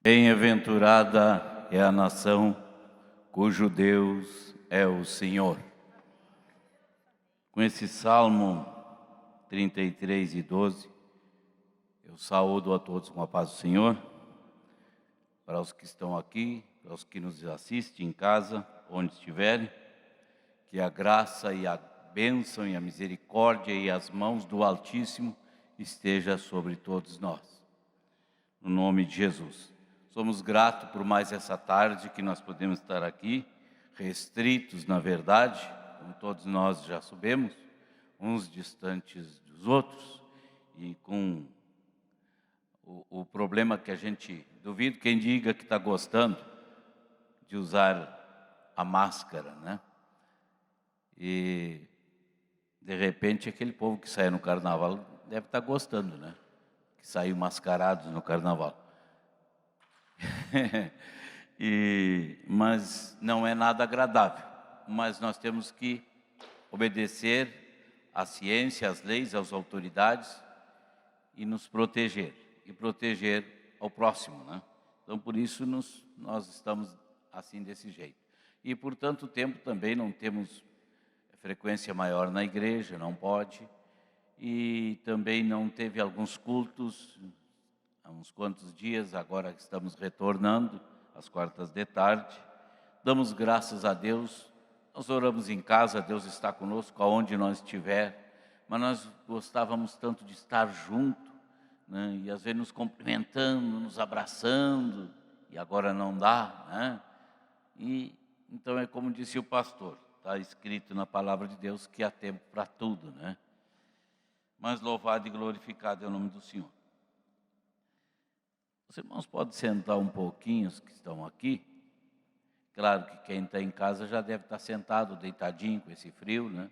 Bem-aventurada é a nação cujo Deus é o Senhor. Com esse Salmo 33 e 12, eu saúdo a todos com a paz do Senhor. Para os que estão aqui, para os que nos assistem em casa, onde estiverem, que a graça e a bênção e a misericórdia e as mãos do Altíssimo esteja sobre todos nós. No nome de Jesus. Somos gratos por mais essa tarde que nós podemos estar aqui, restritos na verdade, como todos nós já sabemos, uns distantes dos outros, e com o problema que a gente, duvido quem diga que está gostando de usar a máscara, né? E de repente aquele povo que sai no carnaval deve estar gostando, né? Que saiu mascarados no carnaval. Mas não é nada agradável. Mas nós temos que obedecer à ciência, às leis, às autoridades e nos proteger. E proteger ao próximo, né? Então, por isso, nós estamos assim, desse jeito. E por tanto tempo também não temos frequência maior na igreja, não pode. E também não teve alguns cultos há uns quantos dias, agora estamos retornando às quartas de tarde. Damos graças a Deus, nós oramos em casa, Deus está conosco aonde nós estiver, mas nós gostávamos tanto de estar junto, né? E às vezes nos cumprimentando, nos abraçando, e agora não dá, né? E então é como disse o pastor, está escrito na palavra de Deus que há tempo para tudo, né? Mas louvado e glorificado é o nome do Senhor. Os irmãos podem sentar um pouquinho, os que estão aqui. Claro que quem está em casa já deve estar sentado, deitadinho com esse frio, né?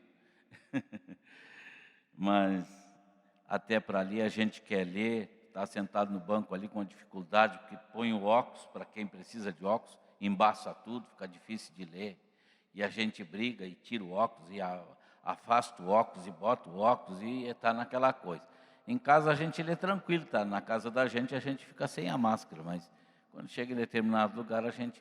Mas até para ali a gente quer ler, está sentado no banco ali com dificuldade, porque põe o óculos, para quem precisa de óculos, embaça tudo, fica difícil de ler. E a gente briga e tira o óculos, e afasta o óculos e bota o óculos, e está naquela coisa. Em casa a gente lê tranquilo, tá? Na casa da gente a gente fica sem a máscara, mas quando chega em determinado lugar a gente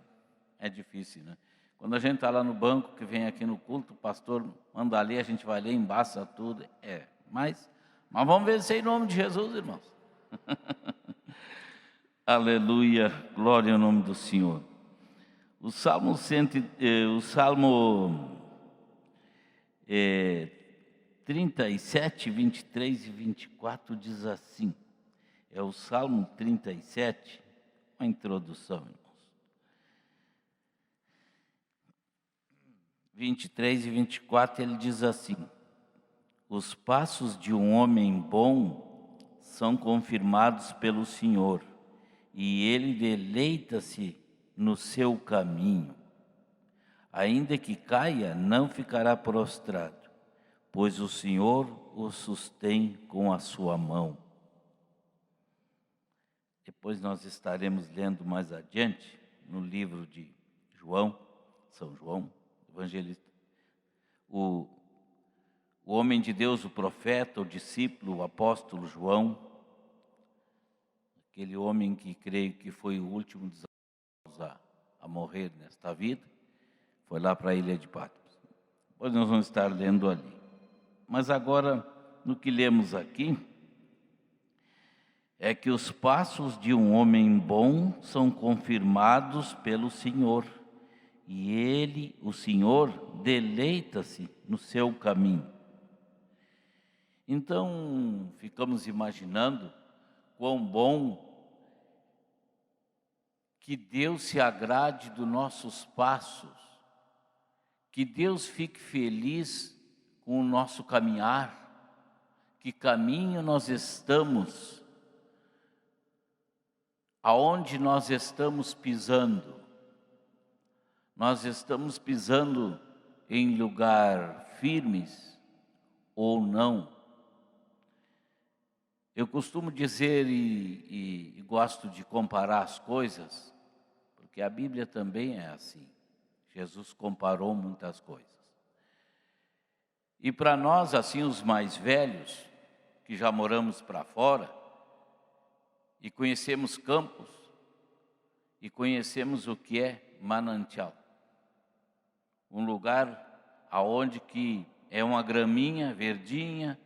é difícil, né? Quando a gente está lá no banco, que vem aqui no culto, o pastor manda ler, a gente vai ler, embaça tudo, mas vamos vencer em nome de Jesus, irmãos. Aleluia, glória ao nome do Senhor. O Salmo 37, 23 e 24 diz assim, é o Salmo 37, uma introdução, irmãos. 23 e 24 ele diz assim, os passos de um homem bom são confirmados pelo Senhor, e ele deleita-se no seu caminho. Ainda que caia, não ficará prostrado, pois o Senhor o sustém com a sua mão. Depois nós estaremos lendo mais adiante, no livro de João, São João, evangelista, o homem de Deus, o profeta, o discípulo, o apóstolo João, aquele homem que creio que foi o último dos a morrer nesta vida, foi lá para a ilha de Patmos. Depois nós vamos estar lendo ali. Mas agora, no que lemos aqui, é que os passos de um homem bom são confirmados pelo Senhor, e ele, o Senhor, deleita-se no seu caminho. Então, ficamos imaginando quão bom que Deus se agrade dos nossos passos, que Deus fique feliz com o nosso caminhar, que caminho nós estamos, aonde nós estamos pisando. Nós estamos pisando em lugar firmes ou não? Eu costumo dizer e gosto de comparar as coisas, porque a Bíblia também é assim. Jesus comparou muitas coisas. E para nós, assim, os mais velhos, que já moramos para fora e conhecemos campos, e conhecemos o que é manancial. Um lugar aonde que é uma graminha verdinha,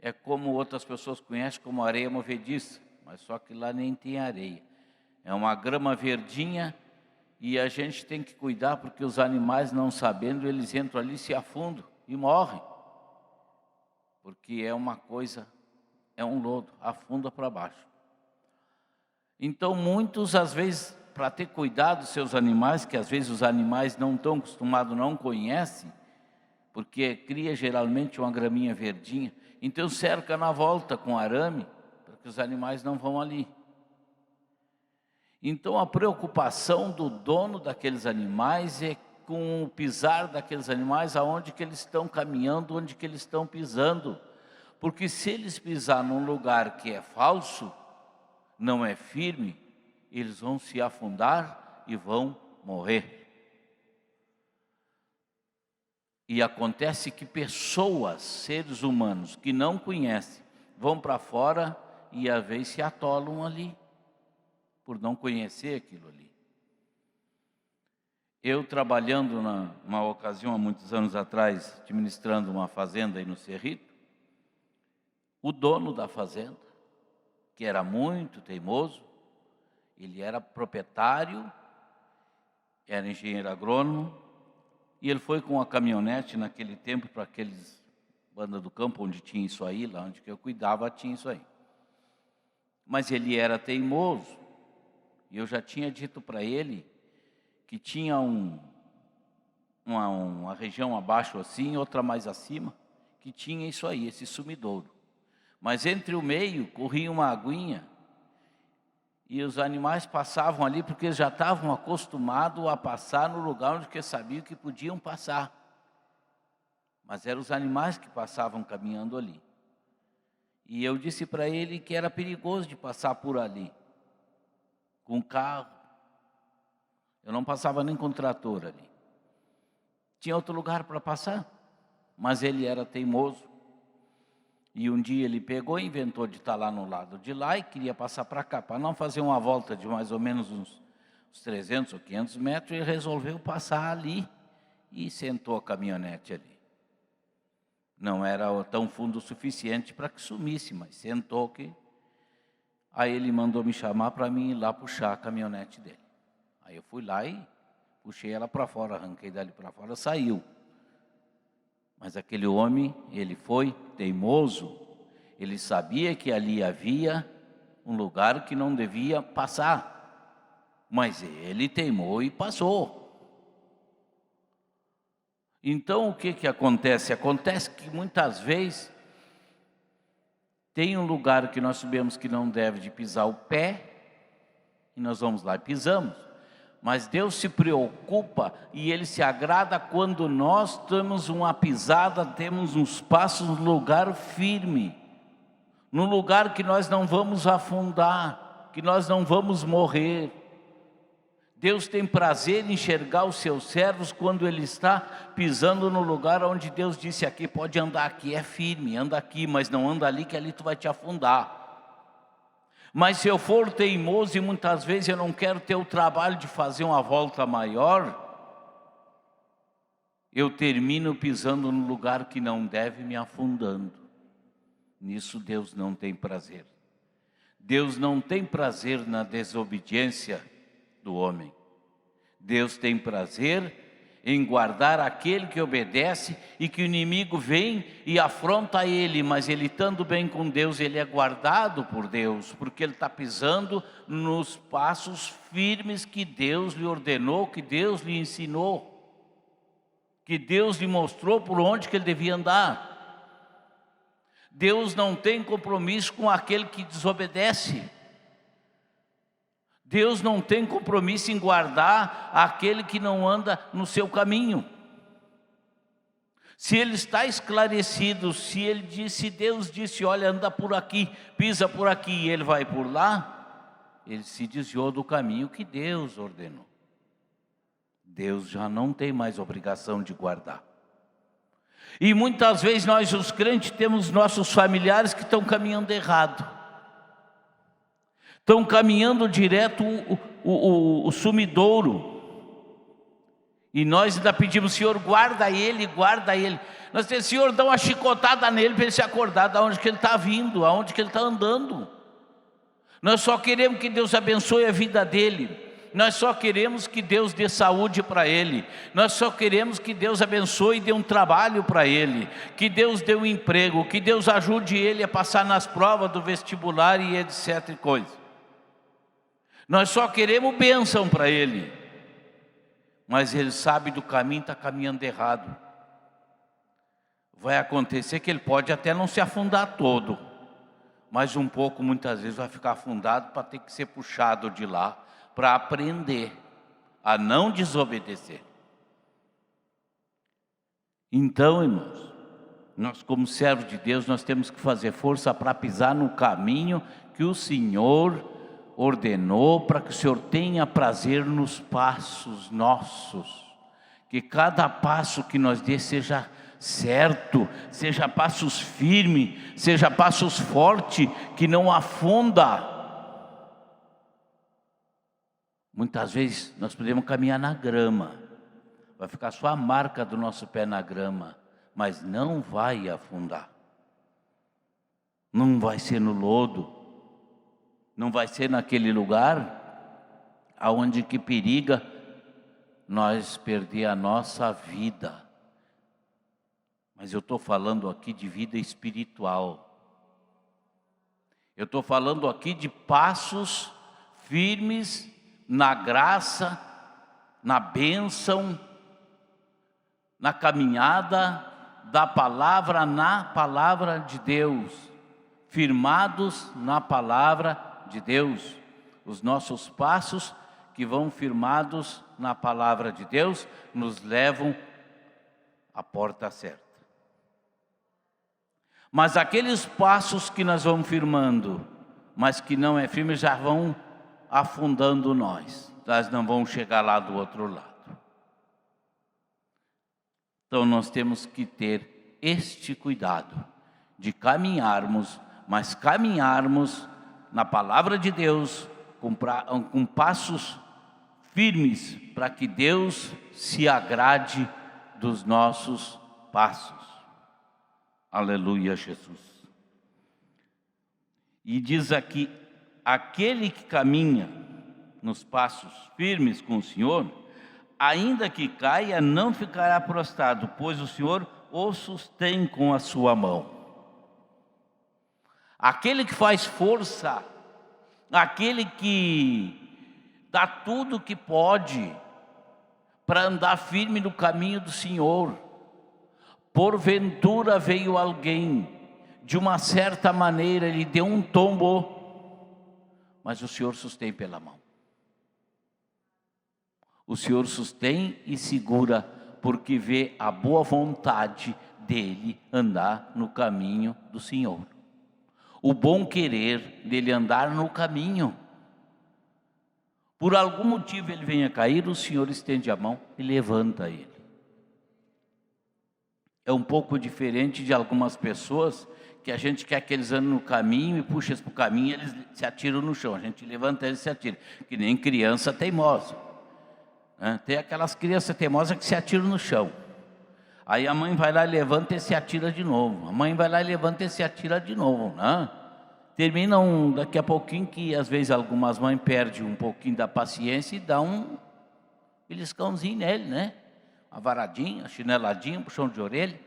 é como outras pessoas conhecem como areia movediça, mas só que lá nem tem areia. É uma grama verdinha e a gente tem que cuidar porque os animais, não sabendo, eles entram ali, se afundam e morrem. Porque é uma coisa, é um lodo, afunda para baixo. Então muitos, às vezes, para ter cuidado dos seus animais, que às vezes os animais não estão acostumados, não conhecem, porque cria geralmente uma graminha verdinha, então cerca na volta com arame, para que os animais não vão ali. Então a preocupação do dono daqueles animais é com o pisar daqueles animais, aonde que eles estão caminhando, onde que eles estão pisando. Porque se eles pisar num lugar que é falso, não é firme, eles vão se afundar e vão morrer. E acontece que pessoas, seres humanos, que não conhecem, vão para fora e às vezes se atolam ali, por não conhecer aquilo ali. Eu trabalhando numa ocasião, há muitos anos atrás, administrando uma fazenda aí no Cerrito, o dono da fazenda, que era muito teimoso, ele era proprietário, era engenheiro agrônomo, e ele foi com a caminhonete naquele tempo para aqueles bandas do campo, onde tinha isso aí, lá onde eu cuidava, tinha isso aí. Mas ele era teimoso, e eu já tinha dito para ele que tinha uma região abaixo assim, outra mais acima, que tinha isso aí, esse sumidouro. Mas entre o meio corria uma aguinha, e os animais passavam ali porque eles já estavam acostumados a passar no lugar onde eles sabiam que podiam passar. Mas eram os animais que passavam caminhando ali. E eu disse para ele que era perigoso de passar por ali, com carro. Eu não passava nem com trator ali. Tinha outro lugar para passar, mas ele era teimoso. E um dia ele pegou e inventou de estar lá no lado de lá e queria passar para cá, para não fazer uma volta de mais ou menos uns 300 ou 500 metros, ele resolveu passar ali e sentou a caminhonete ali. Não era tão fundo o suficiente para que sumisse, mas sentou que... Aí ele mandou me chamar para mim ir lá puxar a caminhonete dele. Aí eu fui lá e puxei ela para fora, arranquei dali para fora, saiu. Mas aquele homem, ele foi teimoso, ele sabia que ali havia um lugar que não devia passar, mas ele teimou e passou. Então o que acontece? Acontece que muitas vezes tem um lugar que nós sabemos que não deve de pisar o pé, e nós vamos lá e pisamos. Mas Deus se preocupa e Ele se agrada quando nós temos uma pisada, temos uns passos no lugar firme, no lugar que nós não vamos afundar, que nós não vamos morrer. Deus tem prazer em enxergar os seus servos quando Ele está pisando no lugar onde Deus disse: aqui pode andar, aqui é firme, anda aqui, mas não anda ali que ali tu vai te afundar. Mas se eu for teimoso e muitas vezes eu não quero ter o trabalho de fazer uma volta maior, eu termino pisando no lugar que não deve, me afundando. Nisso Deus não tem prazer. Deus não tem prazer na desobediência do homem. Deus tem prazer em guardar aquele que obedece e que o inimigo vem e afronta ele, mas ele estando bem com Deus, ele é guardado por Deus, porque ele está pisando nos passos firmes que Deus lhe ordenou, que Deus lhe ensinou, que Deus lhe mostrou por onde que ele devia andar. Deus não tem compromisso com aquele que desobedece. Deus não tem compromisso em guardar aquele que não anda no seu caminho. Se ele está esclarecido, se Deus disse, olha, anda por aqui, pisa por aqui, e ele vai por lá, ele se desviou do caminho que Deus ordenou. Deus já não tem mais obrigação de guardar. E muitas vezes nós, os crentes, temos nossos familiares que estão caminhando errado. Estão caminhando direto o sumidouro. E nós ainda pedimos: Senhor, guarda ele, guarda ele. Nós dizemos: Senhor, dá uma chicotada nele para ele se acordar de onde que ele está vindo, aonde que ele está andando. Nós só queremos que Deus abençoe a vida dele. Nós só queremos que Deus dê saúde para ele. Nós só queremos que Deus abençoe e dê um trabalho para ele. Que Deus dê um emprego, que Deus ajude ele a passar nas provas do vestibular e etc. e coisa. Nós só queremos bênção para ele. Mas ele sabe do caminho, está caminhando errado. Vai acontecer que ele pode até não se afundar todo, mas um pouco, muitas vezes, vai ficar afundado para ter que ser puxado de lá, para aprender a não desobedecer. Então, irmãos, nós como servos de Deus, nós temos que fazer força para pisar no caminho que o Senhor ordenou, para que o Senhor tenha prazer nos passos nossos. Que cada passo que nós dê seja certo, seja passos firmes, seja passos fortes, que não afunda. Muitas vezes nós podemos caminhar na grama, vai ficar só a marca do nosso pé na grama, mas não vai afundar. Não vai ser no lodo, não vai ser naquele lugar aonde que periga nós perder a nossa vida. Mas eu estou falando aqui de vida espiritual. Eu estou falando aqui de passos firmes na graça, na bênção, na caminhada da palavra, na palavra de Deus. Firmados na palavra de Deus. Os nossos passos que vão firmados na palavra de Deus nos levam à porta certa. Mas aqueles passos que nós vamos firmando, mas que não é firme, já vão afundando nós não vamos chegar lá do outro lado. Então nós temos que ter este cuidado de caminharmos, mas caminharmos na palavra de Deus, com passos firmes, para que Deus se agrade dos nossos passos. Aleluia, Jesus. E diz aqui: aquele que caminha nos passos firmes com o Senhor, ainda que caia, não ficará prostrado, pois o Senhor o sustém com a sua mão. Aquele que faz força, aquele que dá tudo que pode para andar firme no caminho do Senhor. Porventura veio alguém, de uma certa maneira, ele deu um tombo, mas o Senhor sustém pela mão. O Senhor sustém e segura, porque vê a boa vontade dele andar no caminho do Senhor. O bom querer dele andar no caminho. Por algum motivo ele venha cair, o Senhor estende a mão e levanta ele. É um pouco diferente de algumas pessoas que a gente quer que eles andem no caminho e puxa eles para o caminho e eles se atiram no chão. A gente levanta eles e se atira, que nem criança teimosa. Tem aquelas crianças teimosas que se atiram no chão. Aí a mãe vai lá e levanta e se atira de novo. A mãe vai lá e levanta e se atira de novo. Terminam daqui a pouquinho que às vezes algumas mães perdem um pouquinho da paciência e dão um beliscãozinho nele, né? Uma varadinha, uma chineladinha, um puxão de orelha.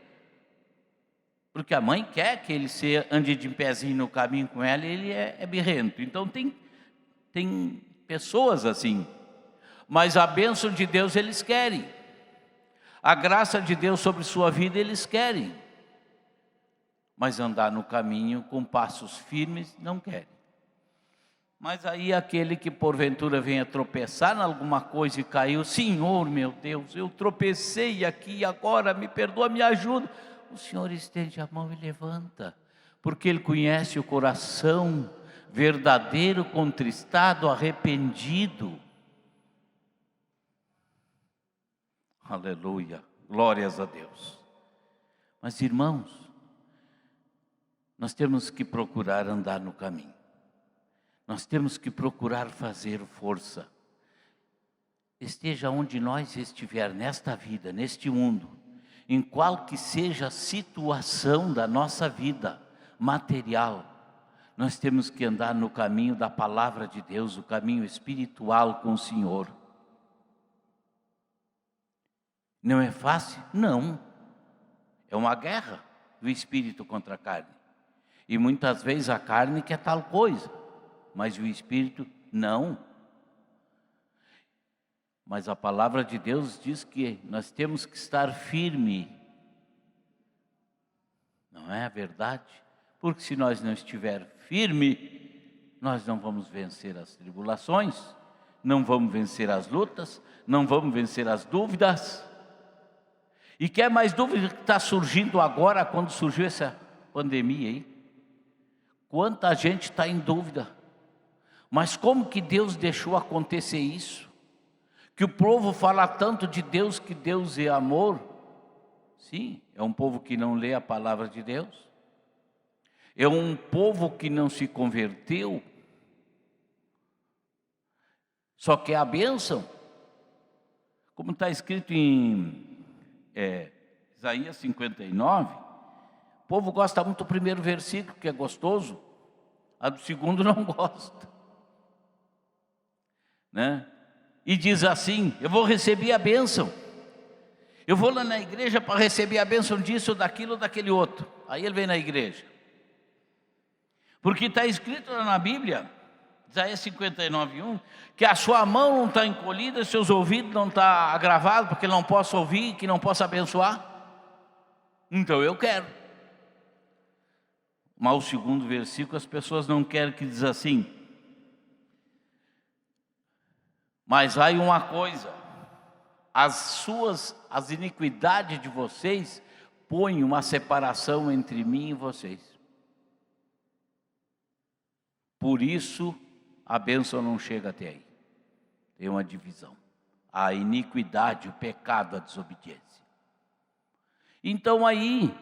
Porque a mãe quer que ele ande de pezinho no caminho com ela e ele é birrento. Então tem pessoas assim. Mas a bênção de Deus eles querem. A graça de Deus sobre sua vida eles querem. Mas andar no caminho com passos firmes não querem. Mas aí aquele que porventura venha tropeçar em alguma coisa e caiu: Senhor, meu Deus, eu tropecei aqui agora, me perdoa, me ajuda. O Senhor estende a mão e levanta, porque Ele conhece o coração verdadeiro, contristado, arrependido. Aleluia, glórias a Deus. Mas irmãos, nós temos que procurar andar no caminho. Nós temos que procurar fazer força. esteja onde nós estiver nesta vida, neste mundo, em qual que seja a situação da nossa vida material, nós temos que andar no caminho da palavra de Deus, o caminho espiritual com o Senhor. Não é fácil? Não. É uma guerra do espírito contra a carne. E muitas vezes a carne quer tal coisa, mas o espírito não. Mas a palavra de Deus diz que nós temos que estar firme. Não é verdade? Porque se nós não estiver firme, nós não vamos vencer as tribulações, não vamos vencer as lutas, não vamos vencer as dúvidas. E quer mais dúvida que está surgindo agora, quando surgiu essa pandemia aí? Quanta gente está em dúvida. Mas como que Deus deixou acontecer isso? Que o povo fala tanto de Deus, que Deus é amor. Sim, é um povo que não lê a palavra de Deus. É um povo que não se converteu. Só que a bênção, como está escrito em Isaías 59, o povo gosta muito do primeiro versículo, que é gostoso. A do segundo não gosta, né? E diz assim: eu vou receber a bênção, eu vou lá na igreja para receber a bênção disso, daquilo, daquele outro. Aí ele vem na igreja, porque está escrito lá na Bíblia, Isaías 59:1, que a sua mão não está encolhida, seus ouvidos não estão agravados, porque não posso ouvir, que não posso abençoar. Então eu quero. Mas o segundo versículo as pessoas não querem, que diz assim: mas há uma coisa, as iniquidades de vocês põem uma separação entre mim e vocês. Por isso a bênção não chega até aí. Tem uma divisão. A iniquidade, o pecado, a desobediência. Então aí,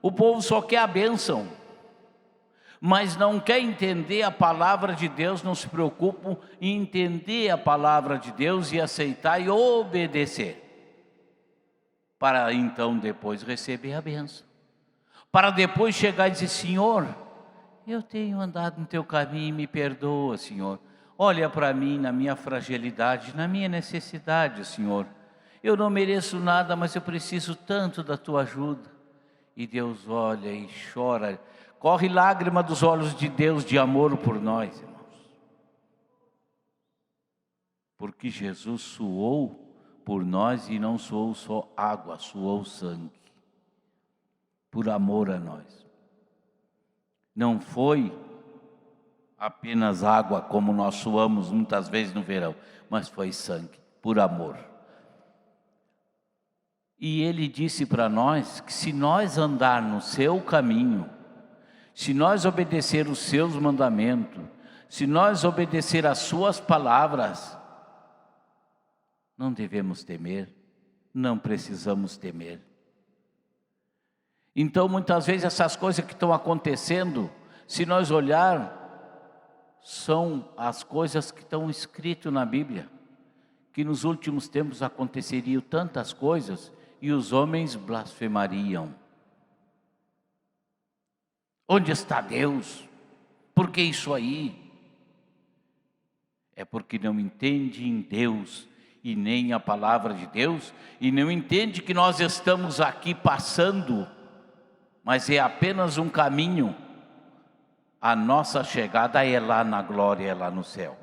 o povo só quer a bênção, mas não quer entender a palavra de Deus, não se preocupam em entender a palavra de Deus e aceitar e obedecer, para então depois receber a bênção, para depois chegar e dizer: Senhor, eu tenho andado no teu caminho, me perdoa, Senhor. Olha para mim na minha fragilidade, na minha necessidade, Senhor. Eu não mereço nada, mas eu preciso tanto da tua ajuda. E Deus olha e chora, corre lágrima dos olhos de Deus de amor por nós, irmãos. Porque Jesus suou por nós e não suou só água, suou sangue. Por amor a nós. Não foi apenas água como nós suamos muitas vezes no verão, mas foi sangue, por amor. E Ele disse para nós que se nós andar no seu caminho, se nós obedecer os seus mandamentos, se nós obedecer as suas palavras, não devemos temer, não precisamos temer. Então muitas vezes essas coisas que estão acontecendo, se nós olhar, são as coisas que estão escritas na Bíblia, que nos últimos tempos aconteceriam tantas coisas e os homens blasfemariam. Onde está Deus? Por que isso aí? É porque não entende em Deus e nem a palavra de Deus, e não entende que nós estamos aqui passando, mas é apenas um caminho. A nossa chegada é lá na glória, é lá no céu.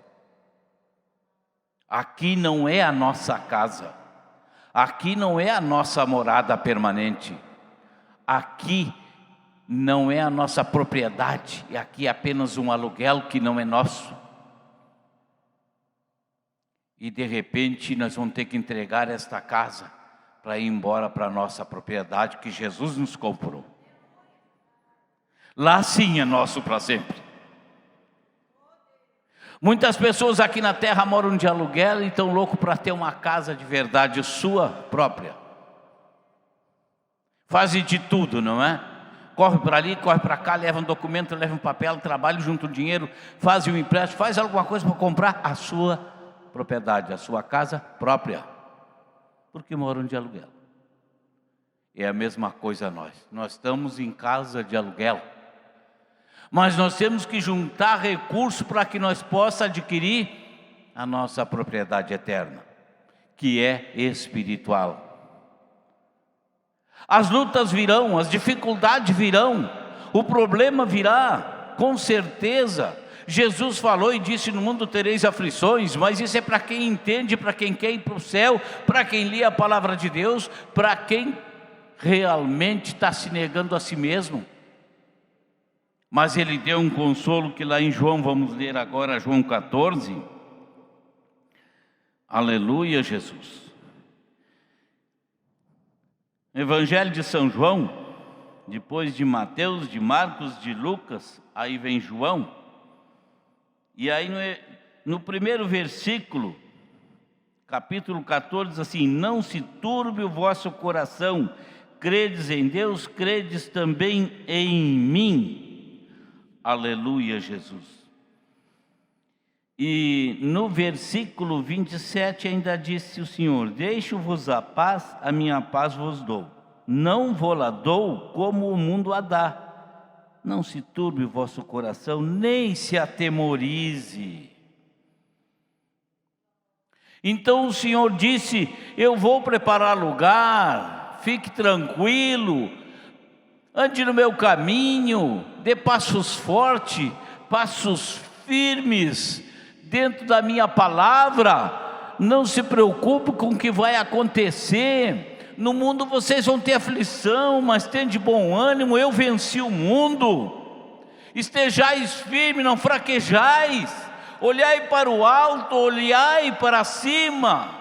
Aqui não é a nossa casa, aqui não é a nossa morada permanente, aqui não é a nossa propriedade, e aqui é apenas um aluguel que não é nosso. E de repente nós vamos ter que entregar esta casa para ir embora para a nossa propriedade que Jesus nos comprou. Lá sim é nosso para sempre. Muitas pessoas aqui na terra moram de aluguel e estão loucos para ter uma casa de verdade sua própria. Fazem de tudo, não é? Corre para ali, corre para cá, leva um documento, leva um papel, trabalha, junta o dinheiro, faz um empréstimo, faz alguma coisa para comprar a sua propriedade, a sua casa própria, porque moram de aluguel. É a mesma coisa nós estamos em casa de aluguel, mas nós temos que juntar recursos para que nós possamos adquirir a nossa propriedade eterna, que é espiritual. As lutas virão, as dificuldades virão, o problema virá, com certeza. Jesus falou e disse: no mundo tereis aflições, mas isso é para quem entende, para quem quer ir para o céu, para quem lê a palavra de Deus, para quem realmente está se negando a si mesmo. Mas ele deu um consolo que lá em João, vamos ler agora João 14. Aleluia, Jesus. Evangelho de São João, depois de Mateus, de Marcos, de Lucas, aí vem João. E aí no primeiro versículo, capítulo 14, diz assim: não se turbe o vosso coração, credes em Deus, credes também em mim. Aleluia, Jesus. E no versículo 27 ainda disse o Senhor: deixo-vos a paz, a minha paz vos dou. Não vou-la dou como o mundo a dá. Não se turbe o vosso coração, nem se atemorize. Então o Senhor disse: eu vou preparar lugar, fique tranquilo, ande no meu caminho, dê passos fortes, passos firmes, dentro da minha palavra. Não se preocupe com o que vai acontecer. No mundo vocês vão ter aflição, mas tenham de bom ânimo, eu venci o mundo. Estejais firmes, não fraquejais. Olhai para o alto, olhai para cima.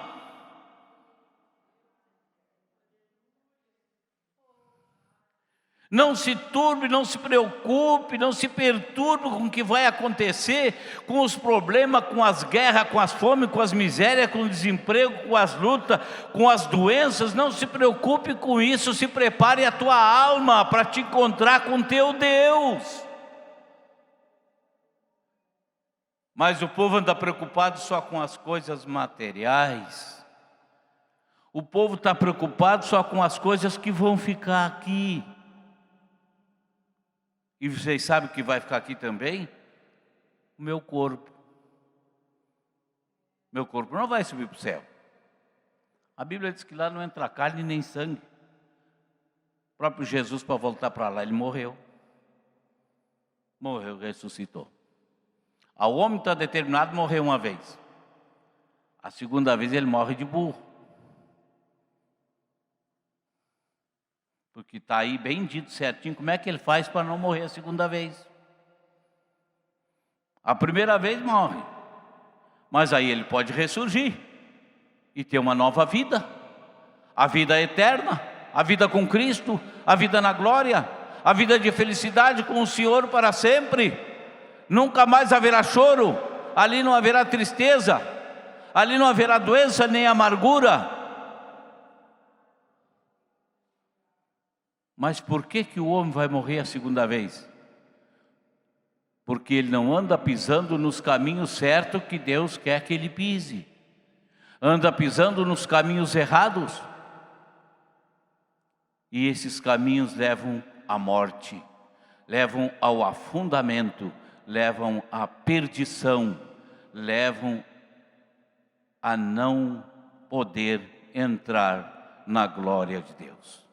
Não se turbe, não se preocupe, não se perturbe com o que vai acontecer, com os problemas, com as guerras, com as fomes, com as misérias, com o desemprego, com as lutas, com as doenças. Não se preocupe com isso, se prepare a tua alma para te encontrar com teu Deus. Mas o povo anda preocupado só com as coisas materiais. O povo está preocupado só com as coisas que vão ficar aqui. E vocês sabem o que vai ficar aqui também? O meu corpo. Meu corpo não vai subir para o céu. A Bíblia diz que lá não entra carne nem sangue. O próprio Jesus, para voltar para lá, ele morreu. Morreu, ressuscitou. Ao homem está determinado a morrer uma vez. A segunda vez ele morre de burro. Porque está aí bem dito certinho como é que ele faz para não morrer a segunda vez. A primeira vez morre, mas aí ele pode ressurgir e ter uma nova vida. A vida eterna, a vida com Cristo, a vida na glória, a vida de felicidade com o Senhor para sempre. Nunca mais haverá choro, ali não haverá tristeza, ali não haverá doença nem amargura. Mas por que o homem vai morrer a segunda vez? Porque ele não anda pisando nos caminhos certos que Deus quer que ele pise. Anda pisando nos caminhos errados. E esses caminhos levam à morte, levam ao afundamento, levam à perdição, levam a não poder entrar na glória de Deus.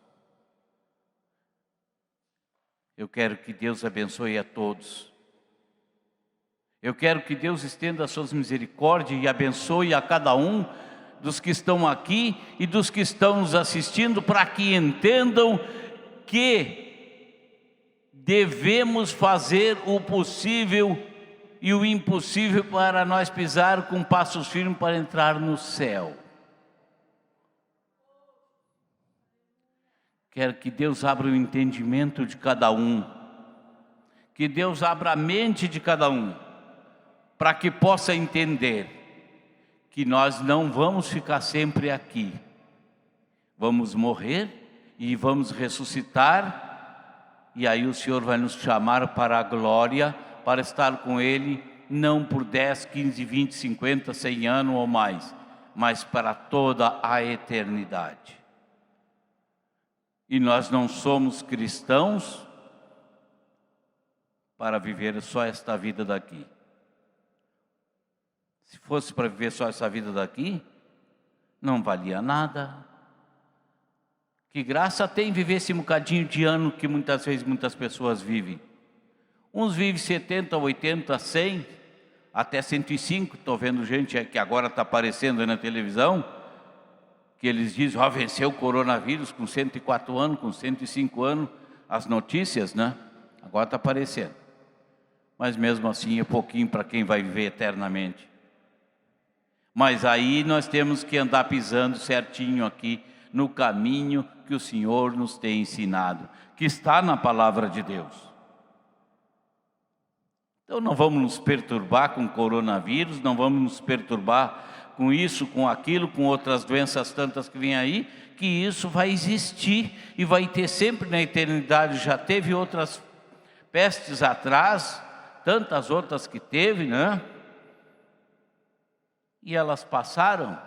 Eu quero que Deus abençoe a todos. Eu quero que Deus estenda as suas misericórdias e abençoe a cada um dos que estão aqui e dos que estão nos assistindo, para que entendam que devemos fazer o possível e o impossível para nós pisar com passos firmes para entrar no céu. Quero que Deus abra o entendimento de cada um, que Deus abra a mente de cada um, para que possa entender que nós não vamos ficar sempre aqui. Vamos morrer e vamos ressuscitar, e aí o Senhor vai nos chamar para a glória, para estar com Ele não por 10, 15, 20, 50, 100 anos ou mais, mas para toda a eternidade. E nós não somos cristãos para viver só esta vida daqui. Se fosse para viver só essa vida daqui, não valia nada. Que graça tem viver esse bocadinho de ano que muitas vezes muitas pessoas vivem. Uns vivem 70, 80, 100, até 105. Estou vendo gente que agora está aparecendo aí na televisão, que eles dizem, venceu o coronavírus com 104 anos, com 105 anos, as notícias, né? Agora está aparecendo. Mas mesmo assim é pouquinho para quem vai viver eternamente. Mas aí nós temos que andar pisando certinho aqui, no caminho que o Senhor nos tem ensinado, que está na palavra de Deus. Então não vamos nos perturbar com o coronavírus, não vamos nos perturbar com isso, com aquilo, com outras doenças tantas que vêm aí, que isso vai existir e vai ter sempre na eternidade. Já teve outras pestes atrás, tantas outras que teve, né? E elas passaram.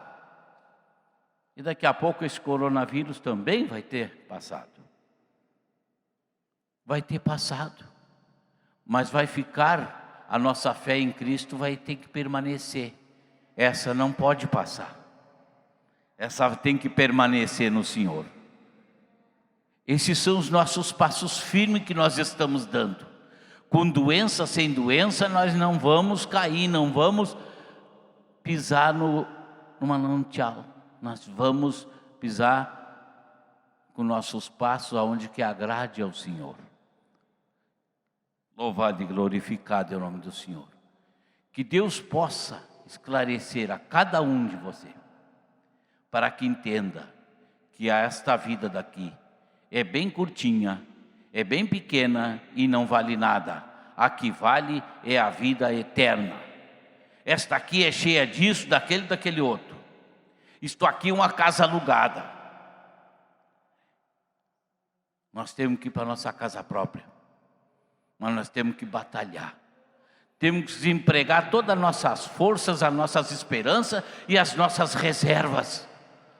E daqui a pouco esse coronavírus também vai ter passado. Vai ter passado. Mas vai ficar, a nossa fé em Cristo vai ter que permanecer. Essa não pode passar. Essa tem que permanecer no Senhor. Esses são os nossos passos firmes que nós estamos dando. Com doença, sem doença, nós não vamos cair, não vamos pisar no manancial. Nós vamos pisar com nossos passos aonde que agrade ao Senhor. Louvado e glorificado é o nome do Senhor. Que Deus possa esclarecer a cada um de você, para que entenda que esta vida daqui é bem curtinha, é bem pequena e não vale nada. A que vale é a vida eterna. Esta aqui é cheia disso, daquele outro. Isto aqui é uma casa alugada. Nós temos que ir para a nossa casa própria. Mas nós temos que batalhar. Temos que desempregar todas as nossas forças, as nossas esperanças e as nossas reservas,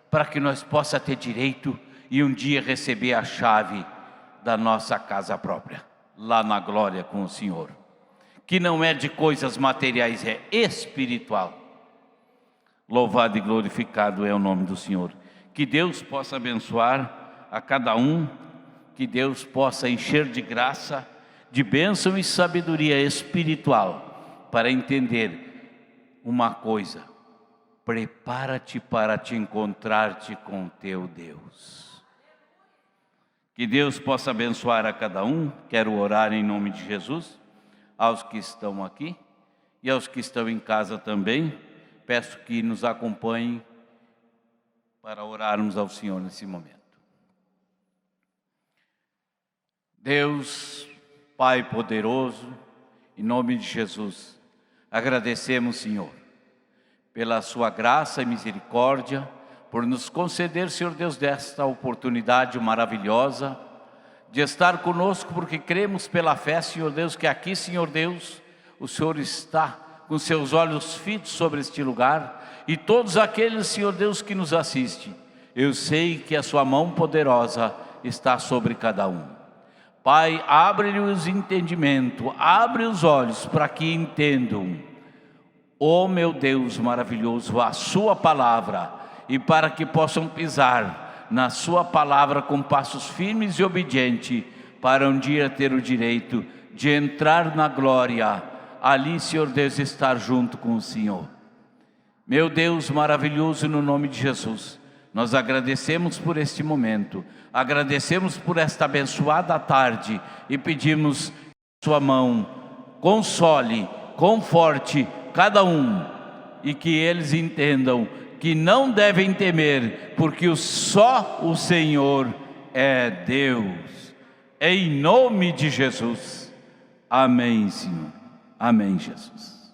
para que nós possamos ter direito e um dia receber a chave da nossa casa própria, lá na glória com o Senhor. Que não é de coisas materiais, é espiritual. Louvado e glorificado é o nome do Senhor. Que Deus possa abençoar a cada um, que Deus possa encher de graça, de bênção e sabedoria espiritual, para entender uma coisa: prepara-te para te encontrar-te com teu Deus. Que Deus possa abençoar a cada um. Quero orar em nome de Jesus, aos que estão aqui e aos que estão em casa também. Peço que nos acompanhem para orarmos ao Senhor nesse momento. Deus, Pai poderoso, em nome de Jesus, agradecemos, Senhor, pela sua graça e misericórdia, por nos conceder, Senhor Deus, desta oportunidade maravilhosa de estar conosco, porque cremos pela fé, Senhor Deus, que aqui, Senhor Deus, o Senhor está com seus olhos fitos sobre este lugar, e todos aqueles, Senhor Deus, que nos assistem, eu sei que a sua mão poderosa está sobre cada um. Pai, abre-lhe os entendimentos, abre os olhos para que entendam, oh meu Deus maravilhoso, a sua palavra, e para que possam pisar na sua palavra com passos firmes e obedientes, para um dia ter o direito de entrar na glória, ali, Senhor Deus, estar junto com o Senhor. Meu Deus maravilhoso, no nome de Jesus, nós agradecemos por este momento, agradecemos por esta abençoada tarde e pedimos que sua mão console, conforte cada um, e que eles entendam que não devem temer, porque só o Senhor é Deus. Em nome de Jesus. Amém, Senhor. Amém, Jesus.